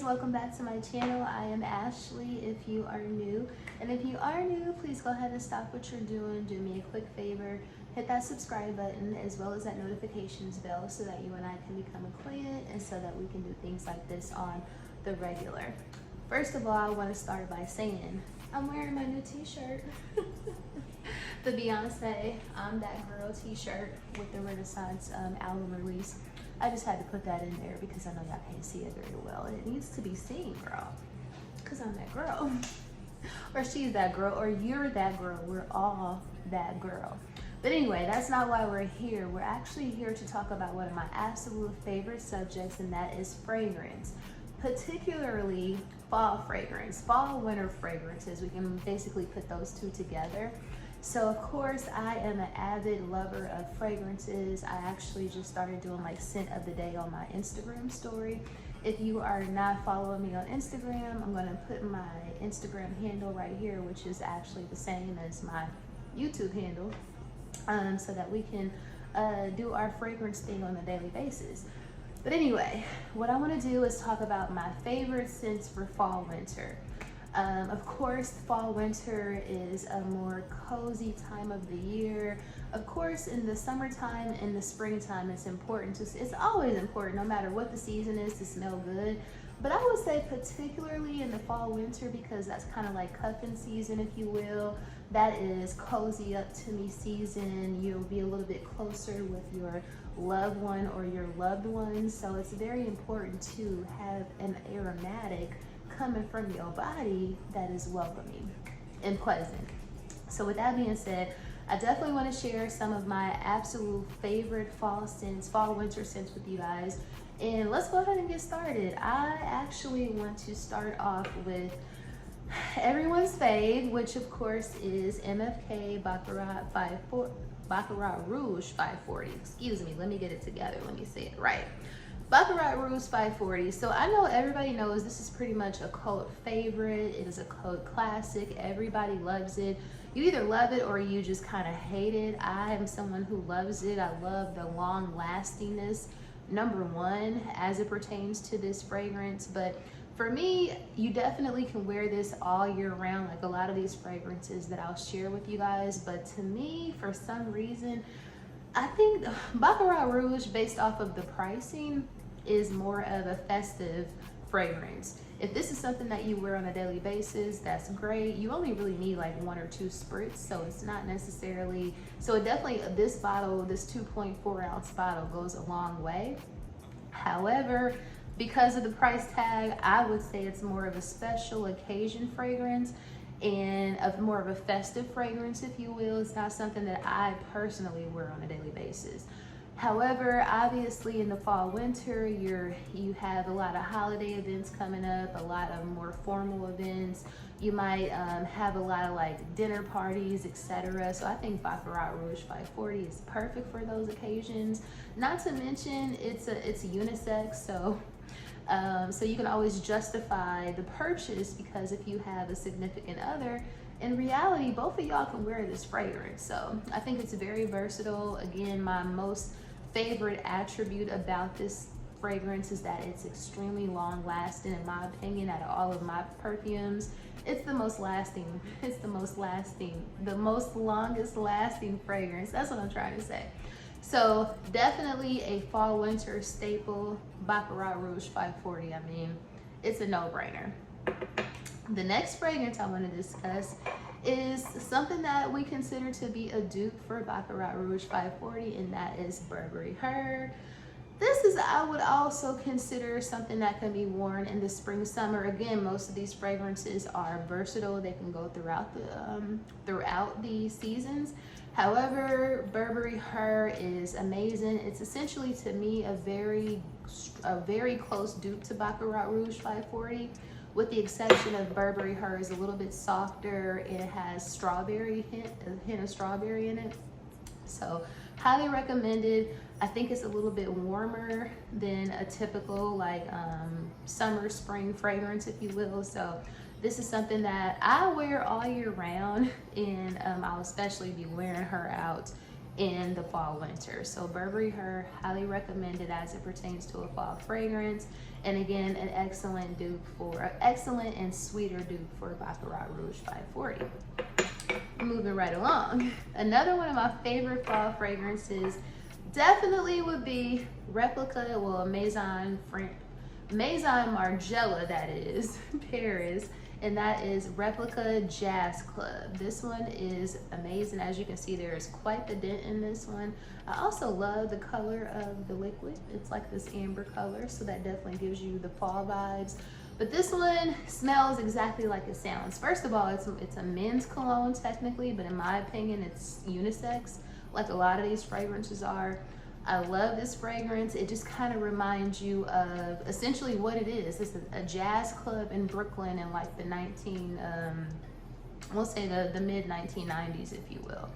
welcome back to my channel. I am Ashley if you are new, and if you are new, please go ahead and stop what you're doing, do me a quick favor, hit that subscribe button as well as that notifications bell so that you and I can become acquainted and so that we can do things like this on the regular. First of all, I want to start by saying I'm wearing my new t-shirt. The Beyonce I'm That Girl t-shirt with the Renaissance album release. I just had to put that in there because I know y'all can't see it very well. And it needs to be seen, girl, because I'm that girl. Or she's that girl, or you're that girl. We're all that girl. But anyway, that's not why we're here. We're actually here to talk about one of my absolute favorite subjects, and that is fragrance. Particularly fall fragrance, fall winter fragrances. We can basically put those two together. So of course I am an avid lover of fragrances. I actually just started doing like scent of the day on my Instagram story. If you are not following me on Instagram, I'm gonna put my Instagram handle right here, which is actually the same as my YouTube handle, so that we can do our fragrance thing on a daily basis. But anyway, what I want to do is talk about my favorite scents for fall winter. Of course, fall winter is a more cozy time of the year. Of course, in the summertime and the springtime, it's important to, it's always important, no matter what the season is, to smell good. But I would say particularly in the fall winter, because that's kind of like cuffing season, if you will. That is cozy up to me season. You'll be a little bit closer with your loved one or your loved ones. So it's very important to have an aromatic coming from your body that is welcoming and pleasant. So with that being said, I definitely want to share some of my absolute favorite fall scents, fall winter scents with you guys. And let's go ahead and get started. I actually want to start off with everyone's fave, which of course is MFK Baccarat Rouge 540. Excuse me, let me get it together. Let me say it right. Baccarat Rouge 540. So I know everybody knows this is pretty much a cult favorite. It is a cult classic. Everybody loves it. You either love it or you just kind of hate it. I am someone who loves it. I love the long lastingness, number one, as it pertains to this fragrance. But for me, you definitely can wear this all year round, like a lot of these fragrances that I'll share with you guys. But to me, for some reason, I think Baccarat Rouge, based off of the pricing, is more of a festive fragrance. If this is something that you wear on a daily basis, that's great. You only really need like 1 or 2 spritz, so it's not necessarily, so it definitely, this bottle, this 2.4 ounce bottle goes a long way. However, because of the price tag, I would say it's more of a special occasion fragrance and of more of a festive fragrance, if you will. It's not something that I personally wear on a daily basis. However, obviously in the fall winter, you have a lot of holiday events coming up, a lot of more formal events. You might have a lot of like dinner parties, etc. So I think Baccarat Rouge 540 is perfect for those occasions. Not to mention it's unisex, so so you can always justify the purchase, because if you have a significant other, in reality, both of y'all can wear this fragrance. So I think it's very versatile. Again, my most favorite attribute about this fragrance is that it's extremely long lasting. In my opinion, out of all of my perfumes, it's the most lasting. It's the most longest lasting fragrance. That's what I'm trying to say. So definitely a fall winter staple, Baccarat Rouge 540. I mean, it's a no-brainer. The next fragrance I want to discuss is something that we consider to be a dupe for Baccarat Rouge 540, and that is Burberry Her. This is, I would also consider something that can be worn in the spring, summer. Again, most of these fragrances are versatile. They can go throughout the seasons. However, Burberry Her is amazing. It's essentially, to me, a very close dupe to Baccarat Rouge 540. With the exception of Burberry Her is a little bit softer. It has strawberry a hint of strawberry in it. So highly recommended. I think it's a little bit warmer than a typical like summer, spring fragrance, if you will. So this is something that I wear all year round, and I'll especially be wearing her out in the fall winter. So Burberry Her, highly recommended as it pertains to a fall fragrance. And again, an excellent and sweeter dupe for Baccarat Rouge 540. Moving right along. Another one of my favorite fall fragrances definitely would be Replica, well, Maison Margiela, that is, Paris. And that is Replica Jazz Club. This one is amazing. As you can see, there is quite the dent in this one. I also love the color of the liquid. It's like this amber color, so that definitely gives you the fall vibes. But this one smells exactly like it sounds. First of all, it's a men's cologne technically, but in my opinion, it's unisex, like a lot of these fragrances are. I love this fragrance. It just kind of reminds you of essentially what it is. It's a jazz club in Brooklyn in like the we'll say the mid 1990s, if you will.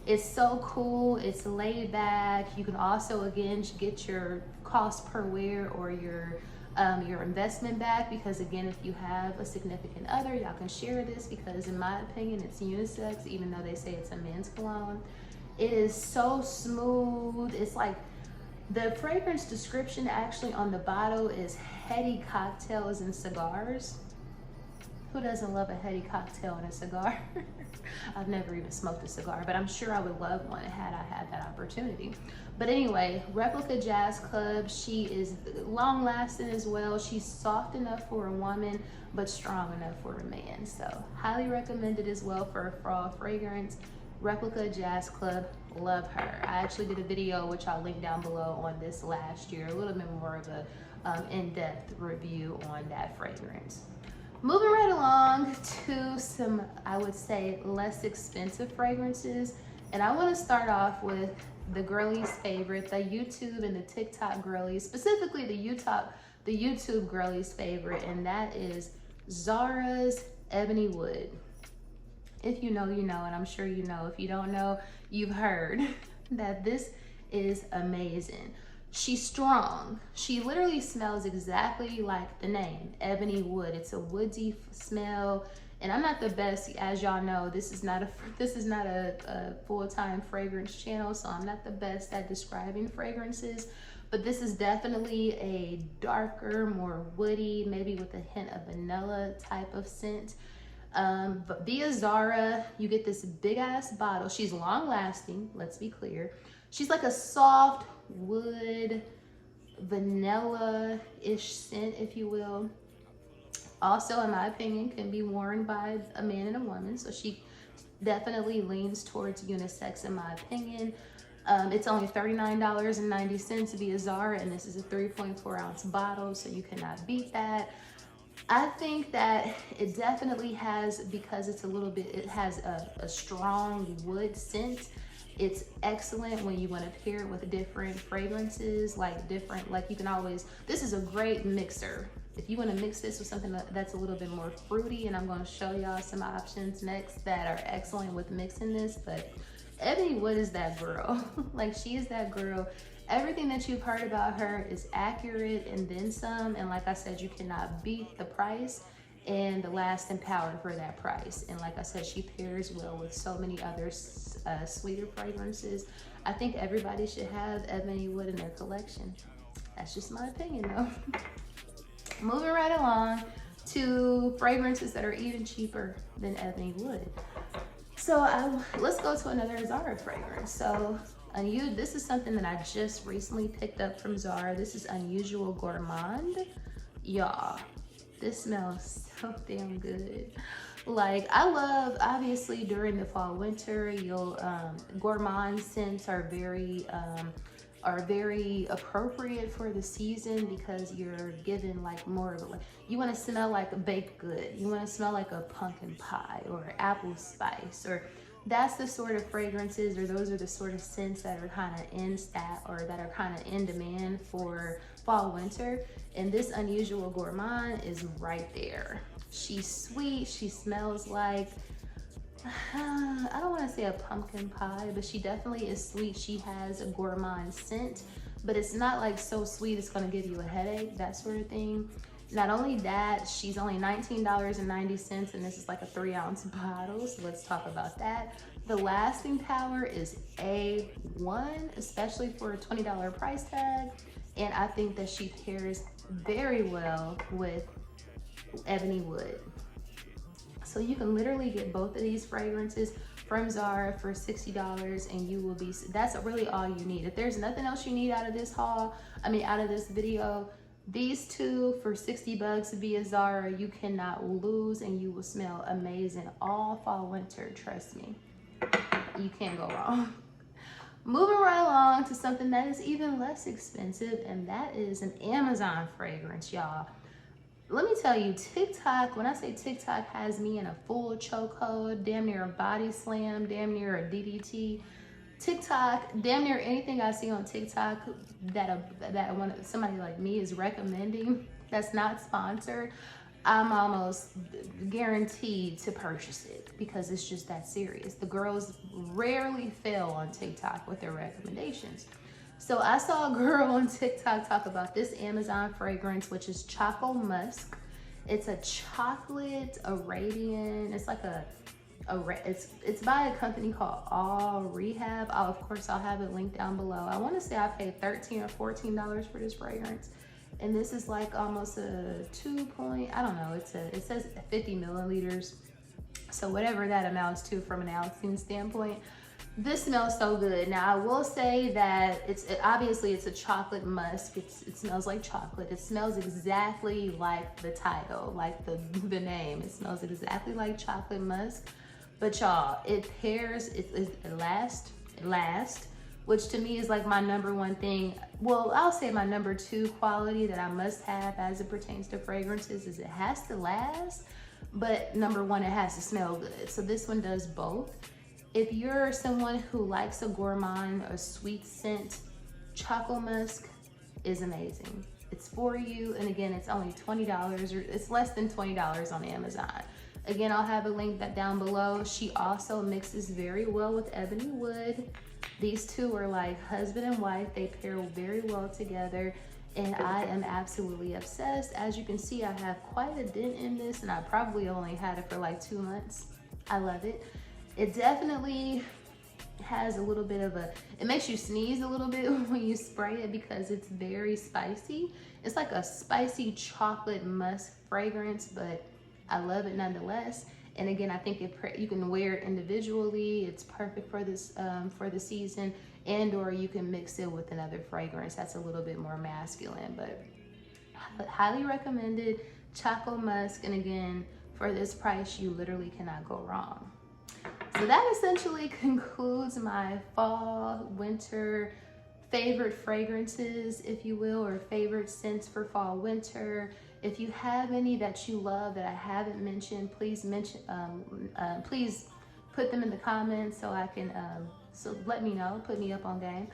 It's so cool. It's laid back. You can also, again, get your cost per wear or your investment back, because again, if you have a significant other, y'all can share this, because in my opinion, it's unisex, even though they say it's a men's cologne. It is so smooth. It's like the fragrance description actually on the bottle is heady cocktails and cigars. Who doesn't love a heady cocktail and a cigar? I've never even smoked a cigar, but I'm sure I would love one had I had that opportunity. But anyway, Replica Jazz Club, she is long lasting as well. She's soft enough for a woman, but strong enough for a man. So highly recommended as well for a fall fragrance. Replica Jazz Club, love her. I actually did a video, which I'll link down below, on this last year, a little bit more of a in-depth review on that fragrance. Moving right along to some, I would say, less expensive fragrances. And I want to start off with the girlies' favorite, the YouTube and the TikTok girlies, specifically the YouTube girlies' favorite, and that is Zara's Ebony Wood. If you know, you know, and I'm sure you know. If you don't know, you've heard that this is amazing. She's strong. She literally smells exactly like the name, Ebony Wood. It's a woodsy smell, and I'm not the best, as y'all know. This is not a full-time fragrance channel, so I'm not the best at describing fragrances. But this is definitely a darker, more woody, maybe with a hint of vanilla type of scent. But via Zara, you get this big ass bottle. She's long lasting, let's be clear. She's like a soft wood, vanilla-ish scent, if you will. Also, in my opinion, can be worn by a man and a woman. So she definitely leans towards unisex, in my opinion. It's only $39.90 via Zara, and this is a 3.4 ounce bottle, so you cannot beat that. I think that it definitely has, because it's it has a strong wood scent. It's excellent when you want to pair it with different fragrances, like you can always, this is a great mixer. If you want to mix this with something that's a little bit more fruity, and I'm going to show y'all some options next that are excellent with mixing this, but Ebony Wood is that girl. Like, she is that girl. Everything that you've heard about her is accurate and then some. And like I said, you cannot beat the price and the lasting power for that price. And like I said, she pairs well with so many other sweeter fragrances. I think everybody should have Ebony Wood in their collection. That's just my opinion though. Moving right along to fragrances that are even cheaper than Ebony Wood. So let's go to another Zara fragrance. So this is something that I just recently picked up from Zara. This is Unusual Gourmand. Y'all, this smells so damn good. Like, I love, obviously during the fall winter, gourmand scents are very appropriate for the season, because you're given like more of a, you want to smell like a baked good, you want to smell like a pumpkin pie or apple spice, or that's the sort of fragrances, or those are the sort of scents that are kind of in demand for fall winter. And this Unusual Gourmand is right there. She's sweet. She smells like, I don't want to say a pumpkin pie, but she definitely is sweet. She has a gourmand scent, but it's not like so sweet it's going to give you a headache, that sort of thing. Not only that, she's only $19.90, and this is like a 3 ounce bottle, so let's talk about that. The lasting power is A1, especially for a $20 price tag. And I think that she pairs very well with ebony wood. So you can literally get both of these fragrances from Zara for $60 and you will be, that's really all you need. If there's nothing else you need out of this haul, out of this video, these two for 60 bucks via Zara, you cannot lose and you will smell amazing all fall winter, trust me. You can't go wrong. Moving right along to something that is even less expensive, and that is an Amazon fragrance, y'all. Let me tell you, TikTok, when I say TikTok has me in a full chokehold, damn near a body slam, damn near a DDT. TikTok, damn near anything I see on TikTok that somebody like me is recommending that's not sponsored, I'm almost guaranteed to purchase it because it's just that serious. The girls rarely fail on TikTok with their recommendations. So I saw a girl on TikTok talk about this Amazon fragrance, which is Choco Musk. It's a chocolate Arabian. It's like it's by a company called All Rehab. Of course, I'll have it linked down below. I want to say I paid $13 or $14 for this fragrance. And this is like almost a it says 50 milliliters. So whatever that amounts to from an ounce standpoint. This smells so good. Now I will say that obviously it's a chocolate musk. It smells like chocolate. It smells exactly like the title, like the name. It smells exactly like chocolate musk. But y'all, it pairs, it lasts, which to me is like my number one thing. Well, I'll say my number two quality that I must have as it pertains to fragrances is it has to last, but number one, it has to smell good. So this one does both. If you're someone who likes a gourmand, a sweet scent, Choco Musk is amazing. It's for you, and again, it's only $20, or it's less than $20 on Amazon. Again, I'll have a link that down below. She also mixes very well with ebony wood. These two are like husband and wife. They pair very well together, and I am absolutely obsessed. As you can see, I have quite a dent in this, and I probably only had it for like 2 months. I love it. It definitely has a little bit of it makes you sneeze a little bit when you spray it because it's very spicy. It's like a spicy chocolate musk fragrance, but I love it nonetheless. And again, I think you can wear it individually. It's perfect for this for the season, and or you can mix it with another fragrance that's a little bit more masculine. But highly recommended, Choco Musk. And again, for this price, you literally cannot go wrong. So that essentially concludes my fall, winter favorite fragrances, if you will, or favorite scents for fall, winter. If you have any that you love that I haven't mentioned, please please put them in the comments so I can, so let me know, put me up on game.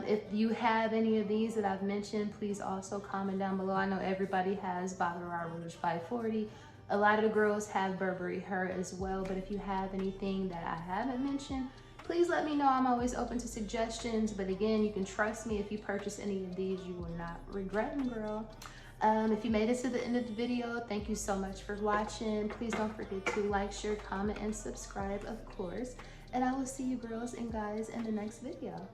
If you have any of these that I've mentioned, please also comment down below. I know everybody has Baccarat Rouge 540. A lot of the girls have Burberry Her as well, but if you have anything that I haven't mentioned, please let me know. I'm always open to suggestions, but again, you can trust me. If you purchase any of these, you will not regret them, girl. If you made it to the end of the video, thank you so much for watching. Please don't forget to like, share, comment, and subscribe, of course. And I will see you girls and guys in the next video.